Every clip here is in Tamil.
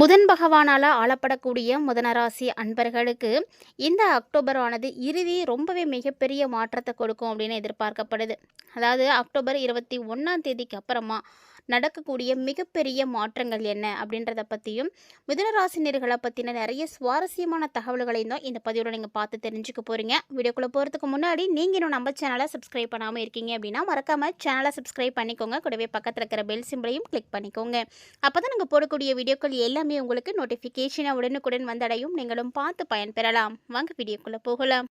புதன் பகவானால் ஆளப்படக்கூடிய முதனராசி அன்பர்களுக்கு இந்த அக்டோபர் ஆனது இறுதி ரொம்பவே மிகப்பெரிய மாற்றத்தை கொடுக்கும் அப்படின்னு எதிர்பார்க்கப்படுது. அதாவது அக்டோபர் 21ஆம் தேதிக்கு அப்புறமா நடக்கக்கூடிய மிகப்பெரிய மாற்றங்கள் என்ன அப்படின்றத பற்றியும் மிதுனராசினியர்களை பற்றின நிறைய சுவாரஸ்யமான தகவல்களையும் தான் இந்த பதிவில் நீங்கள் பார்த்து தெரிஞ்சுக்க போகிறீங்க. வீடியோக்குள்ளே போகிறதுக்கு முன்னாடி நீங்கள் இன்னும் நம்ம சேனலை சப்ஸ்கிரைப் பண்ணாமல் இருக்கீங்க அப்படின்னா மறக்காமல் சேனலை சப்ஸ்கிரைப் பண்ணிக்கோங்க. கூடவே பக்கத்தில் இருக்கிற பெல் சிம்பிளையும் கிளிக் பண்ணிக்கோங்க. அப்போ தான் நாங்கள் போடக்கூடிய வீடியோக்கள் எல்லாமே உங்களுக்கு நோட்டிஃபிகேஷனாக உடனுக்குடன் வந்தடையும். நீங்களும் பார்த்து பயன்பெறலாம். வாங்க வீடியோக்குள்ளே போகலாம்.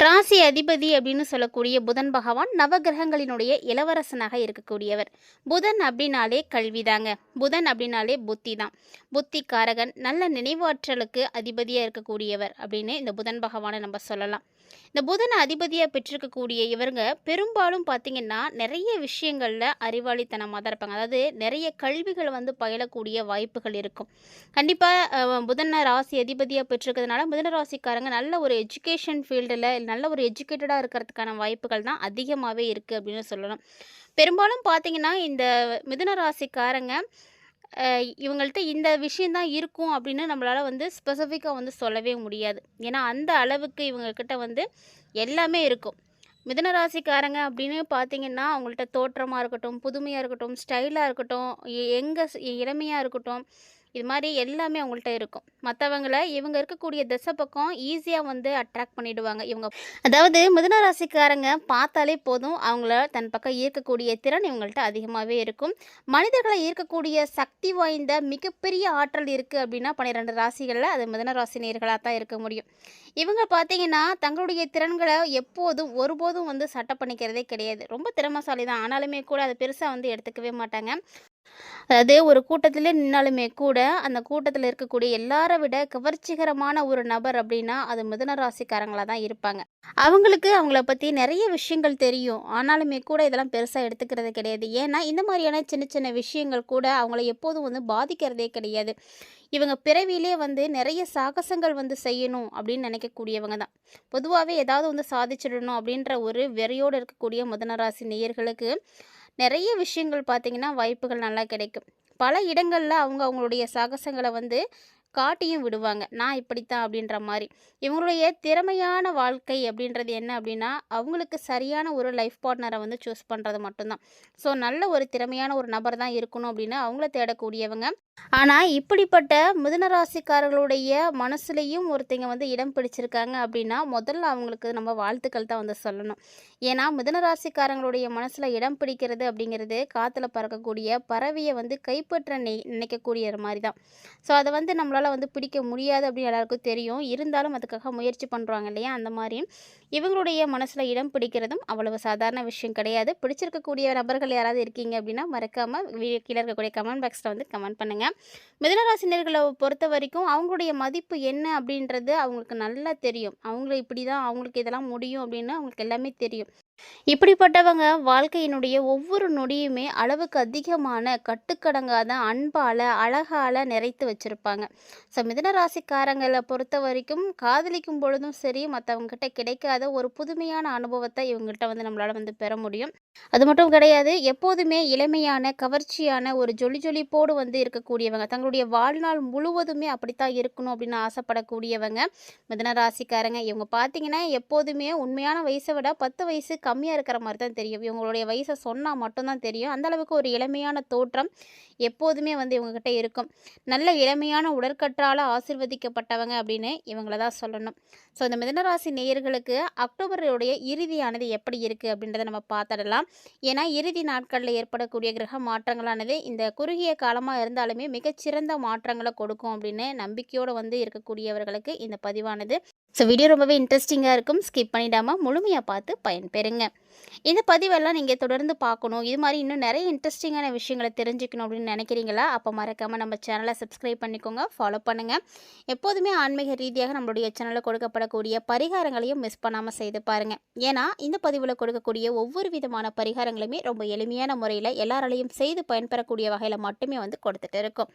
ராசி அதிபதி அப்படின்னு சொல்லக்கூடிய புதன் பகவான் நவகிரகங்களினுடைய இளவரசனாக இருக்கக்கூடியவர். புதன் அப்படின்னாலே கல்விதாங்க. புதன் அப்படின்னாலே புத்தி தான். புத்தி காரகன், நல்ல நினைவாற்றலுக்கு அதிபதியாக இருக்கக்கூடியவர் அப்படின்னு இந்த புதன் பகவானை நம்ம சொல்லலாம். இந்த புதனை அதிபதியாக பெற்றிருக்கக்கூடிய இவங்க பெரும்பாலும் பார்த்திங்கன்னா நிறைய விஷயங்களில் அறிவாளித்தனமாக தான் இருப்பாங்க. அதாவது நிறைய கல்விகளை பயிலக்கூடிய வாய்ப்புகள் இருக்கும். கண்டிப்பாக புதனை ராசி அதிபதியாக பெற்றிருக்கிறதுனால புதன ராசிக்காரங்க நல்ல ஒரு எஜுகேஷன் ஃபீல்டில் நல்ல ஒரு எஜுகேட்டடாக இருக்கிறதுக்கான வாய்ப்புகள் தான் அதிகமாகவே இருக்குது அப்படின்னு சொல்லணும். பெரும்பாலும் பார்த்திங்கன்னா இந்த மிதுன ராசிக்காரங்க இவங்கள்ட்ட இந்த விஷயந்தான் இருக்கும் அப்படின்னு நம்மளால் ஸ்பெசிஃபிக்காக சொல்லவே முடியாது. ஏன்னா அந்த அளவுக்கு இவங்கக்கிட்ட எல்லாமே இருக்கும். மிதுன ராசிக்காரங்க அப்படின்னு பார்த்தீங்கன்னா அவங்கள்ட்ட தோற்றமாக இருக்கட்டும், புதுமையாக இருக்கட்டும், ஸ்டைலாக இருக்கட்டும், இளமையாக இருக்கட்டும், இது மாதிரி எல்லாமே அவங்கள்ட்ட இருக்கும். மற்றவங்களை இவங்க இருக்கக்கூடிய திசை பக்கம் ஈஸியாக அட்ராக்ட் பண்ணிவிடுவாங்க இவங்க. அதாவது மிதுன ராசிக்காரங்க பார்த்தாலே போதும் அவங்கள தன் பக்கம் ஈர்க்கக்கூடிய திறன் இவங்கள்ட்ட அதிகமாகவே இருக்கும். மனிதர்களை ஈர்க்கக்கூடிய சக்தி வாய்ந்த மிகப்பெரிய ஆற்றல் இருக்குது அப்படின்னா 12 ராசிகளில் அது மிதுன ராசி நேயர்களாக தான் இருக்க முடியும். இவங்க பார்த்தீங்கன்னா தங்களுடைய திறன்களை எப்போதும் ஒருபோதும் சட்டை பண்ணிக்கிறதே கிடையாது. ரொம்ப திறமைசாலி தான். ஆனாலுமே கூட அதை பெருசாக எடுத்துக்கவே மாட்டாங்க. அதாவது ஒரு கூட்டத்திலே நின்னாலுமே கூட அந்த கூட்டத்தில் இருக்கக்கூடிய எல்லாரை விட கவர்ச்சிகரமான ஒரு நபர் அப்படின்னா அது மிதுன ராசிக்காரங்களாக தான் இருப்பாங்க. அவங்கள பற்றி நிறைய விஷயங்கள் தெரியும். ஆனாலுமே கூட இதெல்லாம் பெருசாக எடுத்துக்கிறது கிடையாது. ஏன்னா இந்த மாதிரியான சின்ன சின்ன விஷயங்கள் கூட அவங்கள எப்போதும் பாதிக்கிறதே கிடையாது. இவங்க பிறவிலே நிறைய சாகசங்கள் செய்யணும் அப்படின்னு நினைக்கக்கூடியவங்க தான். பொதுவாகவே ஏதாவது சாதிச்சிடணும் அப்படின்ற ஒரு வெறியோடு இருக்கக்கூடிய மிதுனராசி நேயர்களுக்கு நிறைய விஷயங்கள் பார்த்திங்கன்னா வாய்ப்புகள் நல்லா கிடைக்கும். பல இடங்களில் அவங்களுடைய சாகசங்களை காட்டியும் விடுவாங்க. நான் இப்படித்தான் அப்படின்ற மாதிரி. இவங்களுடைய திறமையான வாழ்க்கை அப்படின்றது என்ன அப்படின்னா அவங்களுக்கு சரியான ஒரு லைஃப் பார்ட்னரை சூஸ் பண்ணுறது மட்டும்தான். ஸோ நல்ல ஒரு திறமையான ஒரு நபர் தான் இருக்கணும் அப்படின்னு அவங்கள தேடக்கூடியவங்க. ஆனால் இப்படிப்பட்ட மிதுன ராசிக்காரர்களுடைய மனசுலேயும் ஒருத்தங்க இடம் பிடிச்சிருக்காங்க அப்படின்னா முதல்ல அவங்களுக்கு நம்ம வாழ்த்துக்கள் தான் சொல்லணும். ஏன்னா மிதுன ராசிக்காரங்களுடைய மனசில் இடம் பிடிக்கிறது அப்படிங்கிறது காற்றுல பறக்கக்கூடிய பறவையை கைப்பற்ற நினைக்கக்கூடிய மாதிரி தான். ஸோ அதை நம்மளால் பிடிக்க முடியாது அப்படின்னு எல்லாருக்கும் தெரியும். இருந்தாலும் அதுக்காக முயற்சி பண்ணுறாங்க இல்லையா? அந்த மாதிரி இவங்களுடைய மனசில் இடம் பிடிக்கிறதும் அவ்வளவு சாதாரண விஷயம் கிடையாது. பிடிச்சிருக்கக்கூடிய நபர்கள் யாராவது இருக்கீங்க அப்படின்னா மறக்காமல் கீழே இருக்கக்கூடிய கமெண்ட் பாக்ஸில் கமெண்ட் பண்ணுங்கள். மிதுனராசினியர்களை பொறுத்த வரைக்கும் அவங்களுடைய மதிப்பு என்ன அப்படின்றது அவங்களுக்கு நல்லா தெரியும். இப்படி தான் அவங்களுக்கு இதெல்லாம் முடியும் அப்படின்னு அவங்களுக்கு எல்லாமே தெரியும். இப்படிப்பட்டவங்க வாழ்க்கையினுடைய ஒவ்வொரு நொடியுமே அளவுக்கு அதிகமான கட்டுக்கடங்காத அன்பால் அழகால் நிறைத்து வச்சுருப்பாங்க. ஸோ மிதுன ராசிக்காரங்களை பொறுத்த வரைக்கும் காதலிக்கும் பொழுதும் சரி மற்றவங்ககிட்ட கிடைக்காத ஒரு புதுமையான அனுபவத்தை இவங்ககிட்ட நம்மளால் பெற முடியும். அது மட்டும் கிடையாது, எப்போதுமே இளமையான கவர்ச்சியான ஒரு ஜொலிப்போடு இருக்கக்கூடியவங்க, தங்களுடைய வாழ்நாள் முழுவதுமே அப்படித்தான் இருக்கணும் அப்படின்னு ஆசைப்படக்கூடியவங்க மிதுன ராசிக்காரங்க. இவங்க பார்த்தீங்கன்னா எப்போதுமே உண்மையான வயசை விட 10 வயசு கம்மியாக இருக்கிற மாதிரி தான் தெரியும். இவங்களுடைய வயசை சொன்னால் மட்டும்தான் தெரியும். அந்தளவுக்கு ஒரு இளமையான தோற்றம் எப்போதுமே இவங்ககிட்ட இருக்கும். நல்ல இளமையான உடற்கற்றால் ஆசிர்வதிக்கப்பட்டவங்க அப்படின்னு இவங்கள தான் சொல்லணும். ஸோ இந்த மிதுனராசி நேயர்களுக்கு அக்டோபருடைய இறுதியானது எப்படி இருக்குது அப்படின்றத நம்ம பார்த்துடலாம். ஏன்னா இறுதி நாட்களில் ஏற்படக்கூடிய கிரக மாற்றங்களானது இந்த குறுகிய காலமாக இருந்தாலுமே மிகச்சிறந்த மாற்றங்களை கொடுக்கும் அப்படின்னு நம்பிக்கையோடு இருக்கக்கூடியவர்களுக்கு இந்த பதிவானது. ஸோ வீடியோ ரொம்பவே இன்ட்ரெஸ்டிங்காக இருக்கும். ஸ்கிப் பண்ணிடாமல் முழுமையாக பார்த்து பயன்பெறுங்க. இந்த பதிவெல்லாம் நீங்கள் தொடர்ந்து பார்க்கணும், இது மாதிரி இன்னும் நிறைய இன்ட்ரெஸ்டிங்கான விஷயங்களை தெரிஞ்சுக்கணும் அப்படின்னு நினைக்கிறீங்களா? அப்போ மறக்காமல் நம்ம சேனலை சப்ஸ்கிரைப் பண்ணிக்கோங்க, ஃபாலோ பண்ணுங்கள். எப்போதுமே ஆன்மீக ரீதியாக நம்மளுடைய சேனலில் கொடுக்கப்படக்கூடிய பரிகாரங்களையும் மிஸ் பண்ணாமல் செய்து பாருங்கள். ஏன்னா இந்த பதிவில் கொடுக்கக்கூடிய ஒவ்வொரு விதமான பரிகாரங்களுமே ரொம்ப எளிமையான முறையில் எல்லாராலையும் செய்து பயன்பெறக்கூடிய வகையில் மட்டுமே கொடுத்துட்டு இருக்கும்.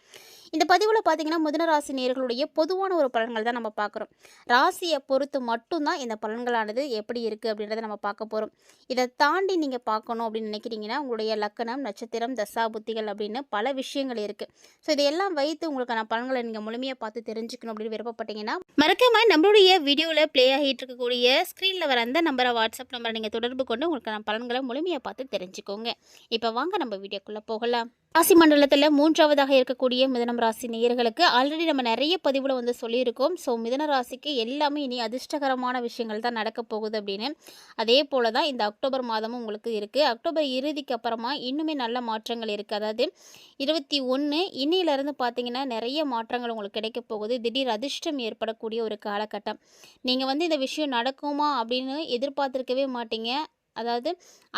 இந்த பதிவில் பார்த்தீங்கன்னா மிதுன ராசி நேயர்களுடைய பொதுவான ஒரு பலன்கள் தான் நம்ம பார்க்குறோம். ராசியை பொறுத்து மட்டும்தான் இந்த பலன்களானது எப்படி இருக்குது அப்படின்றத நம்ம பார்க்க போகிறோம். இதை தாண்டி நீங்கள் பார்க்கணும் அப்படின்னு நினைக்கிறீங்கன்னா உங்களுடைய லக்கணம், நட்சத்திரம், தசா புத்திகள் அப்படின்னு பல பல விஷயங்கள் இருக்குது. ஸோ இதையெல்லாம் வைத்து உங்களுக்கான பலன்களை நீங்கள் முழுமையாக பார்த்து தெரிஞ்சுக்கணும் அப்படின்னு விருப்பப்பட்டீங்கன்னா மறக்காம நம்மளுடைய வீடியோவில் ப்ளே ஆகிட்டு இருக்கக்கூடிய ஸ்க்ரீனில் வர அந்த நம்பரை வாட்ஸ்அப் நம்பரை நீங்கள் தொடர்பு கொண்டு உங்களுக்கான பலன்களை முழுமையாக பார்த்து தெரிஞ்சுக்கோங்க. இப்போ வாங்க நம்ம வீடியோக்குள்ளே போகலாம். ராசி மண்டலத்தில் 3ஆவதாக இருக்கக்கூடிய மிதனம் ராசி நேயர்களுக்கு ஆல்ரெடி நம்ம நிறைய பதிவில் வந்து சொல்லியிருக்கோம். ஸோ மிதன ராசிக்கு எல்லாமே இனி அதிர்ஷ்டகரமான விஷயங்கள் தான் நடக்க போகுது அப்படின்னு. அதே போல் தான் இந்த அக்டோபர் மாதமும் உங்களுக்கு இருக்குது. அக்டோபர் இறுதிக்கு அப்புறமா இன்னுமே நல்ல மாற்றங்கள் இருக்குது. அதாவது 21 இன்னிலிருந்து பார்த்தீங்கன்னா நிறைய மாற்றங்கள் உங்களுக்கு கிடைக்க போகுது. திடீர் அதிர்ஷ்டம் ஏற்படக்கூடிய ஒரு காலகட்டம். நீங்கள் வந்து இந்த விஷயம் நடக்குமா அப்படின்னு எதிர்பார்த்துருக்கவே மாட்டீங்க. அதாவது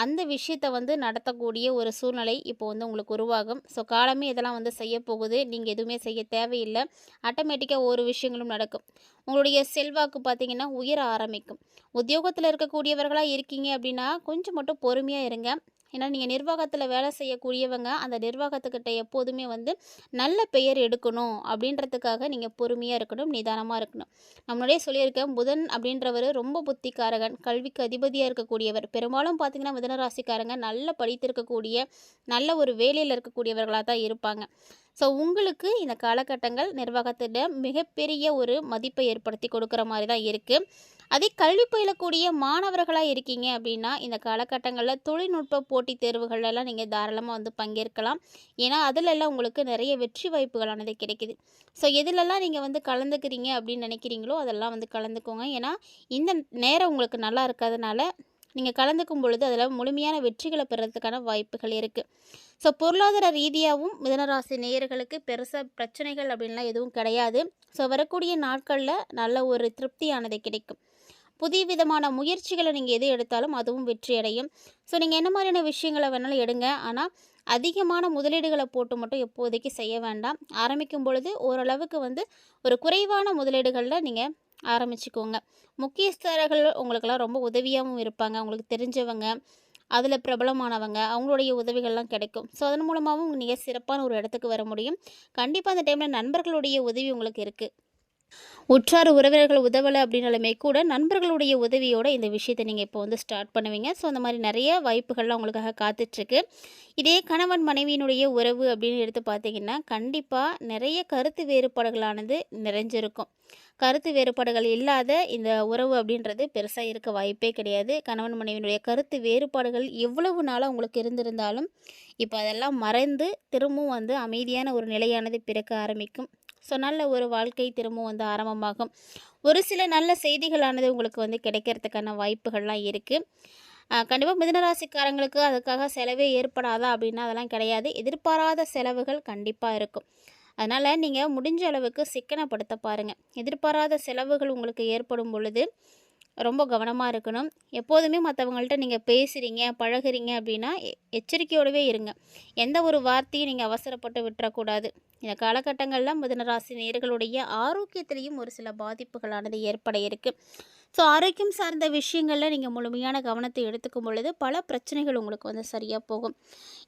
அந்த விஷயத்தை வந்து நடத்தக்கூடிய ஒரு சூழ்நிலை இப்போ வந்து உங்களுக்கு உருவாகும். ஸோ காலமே இதெல்லாம் வந்து செய்ய போகுது. நீங்கள் எதுவுமே செய்ய தேவையில்லை. ஆட்டோமேட்டிக்காக ஒரு விஷயங்களும் நடக்கும். உங்களுடைய செல்வாக்கு பார்த்தீங்கன்னா உயர ஆரம்பிக்கும். உத்தியோகத்தில் இருக்கக்கூடியவர்களாக இருக்கீங்க அப்படின்னா கொஞ்சம் மட்டும் பொறுமையாக இருங்க. ஏன்னா நீங்கள் நிர்வாகத்தில் வேலை செய்யக்கூடியவங்க அந்த நிர்வாகத்துக்கிட்ட எப்போதுமே வந்து நல்ல பெயர் எடுக்கணும் அப்படின்றதுக்காக நீங்கள் பொறுமையாக இருக்கணும், நிதானமாக இருக்கணும். நம்மளே சொல்லியிருக்கேன், புதன் அப்படின்றவர் ரொம்ப புத்திக்காரகன், கல்விக்கு அதிபதியாக இருக்கக்கூடியவர். பெரும்பாலும் பார்த்திங்கன்னா மிதனராசிக்காரங்க நல்ல படித்திருக்கக்கூடிய நல்ல ஒரு வேலையில் இருக்கக்கூடியவர்களாக தான் இருப்பாங்க. ஸோ உங்களுக்கு இந்த காலகட்டங்கள் நிர்வாகத்திடம் மிகப்பெரிய ஒரு மதிப்பை ஏற்படுத்தி கொடுக்குற மாதிரி தான் இருக்குது. அதே கல்வி பயிலக்கூடிய மாணவர்களாக இருக்கீங்க அப்படின்னா இந்த காலகட்டங்களில் தொழில்நுட்ப போட்டித் தேர்வுகளெல்லாம் நீங்கள் தாராளமாக வந்து பங்கேற்கலாம். ஏன்னா அதிலெல்லாம் உங்களுக்கு நிறைய வெற்றி வாய்ப்புகளானது கிடைக்குது. ஸோ எதிலெல்லாம் நீங்கள் வந்து கலந்துக்கிறீங்க அப்படின்னு நினைக்கிறீங்களோ அதெல்லாம் வந்து கலந்துக்கோங்க. ஏன்னா இந்த நேரம் உங்களுக்கு நல்லா இருக்கிறதுனால நீங்கள் கலந்துக்கும் பொழுது அதில் முழுமையான வெற்றிகளை பெறதுக்கான வாய்ப்புகள் இருக்குது. ஸோ பொருளாதார ரீதியாகவும் மிதனராசி நேயர்களுக்கு பெருசாக பிரச்சனைகள் அப்படின்லாம் எதுவும் கிடையாது. ஸோ வரக்கூடிய நாட்களில் நல்ல ஒரு திருப்தியானது கிடைக்கும். புதிய விதமான முயற்சிகளை நீங்கள் எது எடுத்தாலும் அதுவும் வெற்றி அடையும். ஸோ நீங்கள் என்ன மாதிரியான விஷயங்களை வேணாலும் எடுங்க. ஆனால் அதிகமான முதலீடுகளை போட்டு மட்டும் எப்போதைக்கு செய்ய வேண்டாம். ஆரம்பிக்கும் பொழுது ஓரளவுக்கு வந்து ஒரு குறைவான முதலீடுகளில் நீங்கள் ஆரம்பிச்சுக்கோங்க. முக்கியஸ்தர்கள் உங்களுக்கெல்லாம் ரொம்ப உதவியாகவும் இருப்பாங்க. உங்களுக்கு தெரிஞ்சவங்க, அதில் பிரபலமானவங்க, அவங்களுடைய உதவிகள்லாம் கிடைக்கும். ஸோ அதன் மூலமாகவும் நீங்கள் சிறப்பான ஒரு இடத்துக்கு வர முடியும். கண்டிப்பாக அந்த டைமில் நண்பர்களுடைய உதவி உங்களுக்கு இருக்குது. உற்றார் உறவினர்கள் உதவலை அப்படின்னாலுமே கூட நண்பர்களுடைய உதவியோட இந்த விஷயத்தை நீங்கள் இப்போ வந்து ஸ்டார்ட் பண்ணுவீங்க. ஸோ அந்த மாதிரி நிறைய வாய்ப்புகள்லாம் உங்களுக்காக காத்துட்ருக்கு. இதே கணவன் மனைவியினுடைய உறவு அப்படின்னு எடுத்து பார்த்தீங்கன்னா கண்டிப்பாக நிறைய கருத்து வேறுபாடுகளானது நிறைஞ்சிருக்கும். கருத்து வேறுபாடுகள் இல்லாத இந்த உறவு அப்படின்றது பெருசாக இருக்க வாய்ப்பே கிடையாது. கணவன் மனைவியினுடைய கருத்து வேறுபாடுகள் எவ்வளவு நாளாக உங்களுக்கு இருந்திருந்தாலும் இப்போ அதெல்லாம் மறைந்து திரும்பவும் வந்து அமைதியான ஒரு நிலையானது பிறக்க ஆரம்பிக்கும். ஸோ நல்ல ஒரு வாழ்க்கை திரும்பவும் வந்து ஆரம்பமாகும். ஒரு சில நல்ல செய்திகளானது உங்களுக்கு வந்து கிடைக்கிறதுக்கான வாய்ப்புகள்லாம் இருக்குது. கண்டிப்பாக மிதனராசிக்காரங்களுக்கு அதுக்காக செலவே ஏற்படாதா அப்படின்னா அதெல்லாம் கிடையாது. எதிர்பாராத செலவுகள் கண்டிப்பாக இருக்கும். அதனால் நீங்கள் முடிஞ்ச அளவுக்கு சிக்கனப்படுத்த பாருங்கள். எதிர்பாராத செலவுகள் உங்களுக்கு ஏற்படும் பொழுது ரொம்ப கவனமாக இருக்கணும். எப்போதுமே மற்றவங்கள்ட்ட நீங்கள் பேசுகிறீங்க பழகுறீங்க அப்படின்னா எச்சரிக்கையோடவே இருங்க. எந்த ஒரு வார்த்தையும் நீங்கள் அவசரப்பட்டு விட்டுறக்கூடாது. இந்த காலகட்டங்களில் மிதுனராசி நேயர்களுடைய ஆரோக்கியத்திலையும் ஒரு சில பாதிப்புகளானது ஏற்பட இருக்குது. ஸோ ஆரோக்கியம் சார்ந்த விஷயங்களில் நீங்கள் முழுமையான கவனத்தை எடுத்துக்கும் பொழுது பல பிரச்சனைகள் உங்களுக்கு வந்து சரியாக போகும்.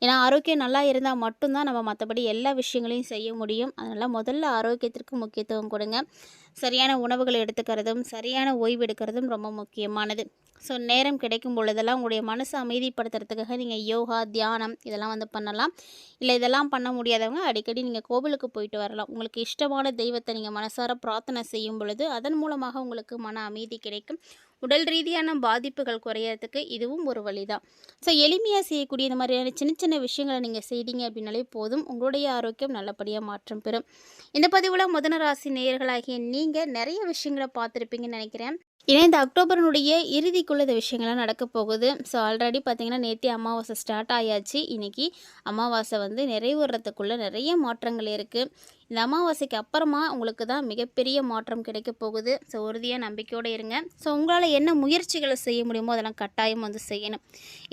ஏன்னா ஆரோக்கியம் நல்லா இருந்தால் மட்டும்தான் நம்ம மற்றபடி எல்லா விஷயங்களையும் செய்ய முடியும். அதனால் முதல்ல ஆரோக்கியத்திற்கு முக்கியத்துவம் கொடுங்க. சரியான உணவுகளை எடுத்துக்கிறதும் சரியான ஓய்வு எடுக்கிறதும் ரொம்ப முக்கியமானது. ஸோ நேரம் கிடைக்கும் பொழுதெல்லாம் உங்களுடைய மனசை அமைதிப்படுத்துறதுக்காக நீங்கள் யோகா தியானம் இதெல்லாம் வந்து பண்ணலாம். இல்லை இதெல்லாம் பண்ண முடியாதவங்க அடிக்கடி நீங்கள் கோவிலுக்கு போயிட்டு வரலாம். உங்களுக்கு இஷ்டமான தெய்வத்தை நீங்கள் மனசார பிரார்த்தனை செய்யும் பொழுது அதன் மூலமாக உங்களுக்கு மன அமைதி கிடைக்கும். உடல் ரீதியான பாதிப்புகள் குறையறதுக்கு இதுவும் ஒரு வழிதான். ஸோ எளிமையாக செய்யக்கூடிய இந்த மாதிரியான சின்ன சின்ன விஷயங்களை நீங்கள் செய்தீங்க அப்படின்னாலே போதும், உங்களுடைய ஆரோக்கியம் நல்லபடியாக மாற்றம் பெறும். இந்த பதிவில் மிதுன ராசி நேயர்களாகிய நீங்கள் நிறைய விஷயங்களை பார்த்துருப்பீங்கன்னு நினைக்கிறேன். ஏன்னா இந்த அக்டோபரினுடைய இறுதிக்குள்ளே இந்த விஷயங்கள்லாம் நடக்க போகுது. ஸோ ஆல்ரெடி பார்த்திங்கன்னா நேற்று அமாவாசை ஸ்டார்ட் ஆயாச்சு. இன்றைக்கி அமாவாசை வந்து நிறைவுறதுக்குள்ளே நிறைய மாற்றங்கள் இருக்குது. இந்த அமாவாசைக்கு அப்புறமா உங்களுக்கு தான் மிகப்பெரிய மாற்றம் கிடைக்க போகுது. ஸோ உறுதியாக நம்பிக்கையோடு இருங்க. ஸோ உங்களால் என்ன முயற்சிகளை செய்ய முடியுமோ அதெல்லாம் கட்டாயம் வந்து செய்யணும்.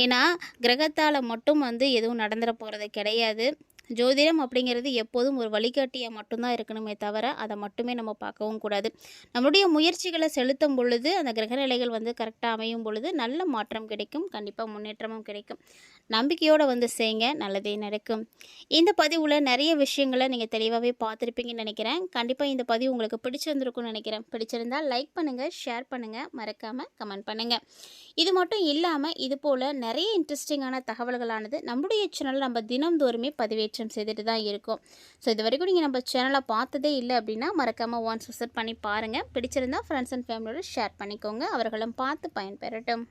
ஏன்னா கிரகத்தால் மட்டும் வந்து எதுவும் நடந்துட போகிறது கிடையாது. ஜோதிடம் அப்படிங்கிறது எப்போதும் ஒரு வழிகாட்டியாக மட்டும்தான் இருக்கணுமே தவிர அதை மட்டுமே நம்ம பார்க்கவும் கூடாது. நம்மளுடைய முயற்சிகளை செலுத்தும் பொழுது அந்த கிரகநிலைகள் வந்து கரெக்டாக அமையும் பொழுது நல்ல மாற்றம் கிடைக்கும். கண்டிப்பாக முன்னேற்றமும் கிடைக்கும். நம்பிக்கையோடு வந்து செய்யுங்க, நல்லதே நடக்கும். இந்த பதிவில் நிறைய விஷயங்களை நீங்கள் தெளிவாகவே பார்த்துருப்பீங்கன்னு நினைக்கிறேன். கண்டிப்பாக இந்த பதிவு உங்களுக்கு பிடிச்சிருந்துருக்கும்னு நினைக்கிறேன். பிடிச்சிருந்தால் லைக் பண்ணுங்கள், ஷேர் பண்ணுங்கள், மறக்காமல் கமெண்ட் பண்ணுங்கள். இது மட்டும் இல்லாமல் இது போல் நிறைய இன்ட்ரெஸ்டிங்கான தகவல்களானது நம்முடைய சேனலில் நம்ம தினம்தோறுமே பதிவேற்றி முன்னேற்றம் செய்துட்டு தான் இருக்கும். ஸோ இது வரைக்கும் நீங்கள் நம்ம சேனலை பார்த்ததே இல்லை அப்படின்னா மறக்காமல் ஒன்ஸ் விசிட் பண்ணி பாருங்கள். பிடிச்சிருந்தா ஃப்ரெண்ட்ஸ் அண்ட் ஃபேமிலியோட ஷேர் பண்ணிக்கோங்க. அவர்களும் பார்த்து பயன்பெறட்டும்.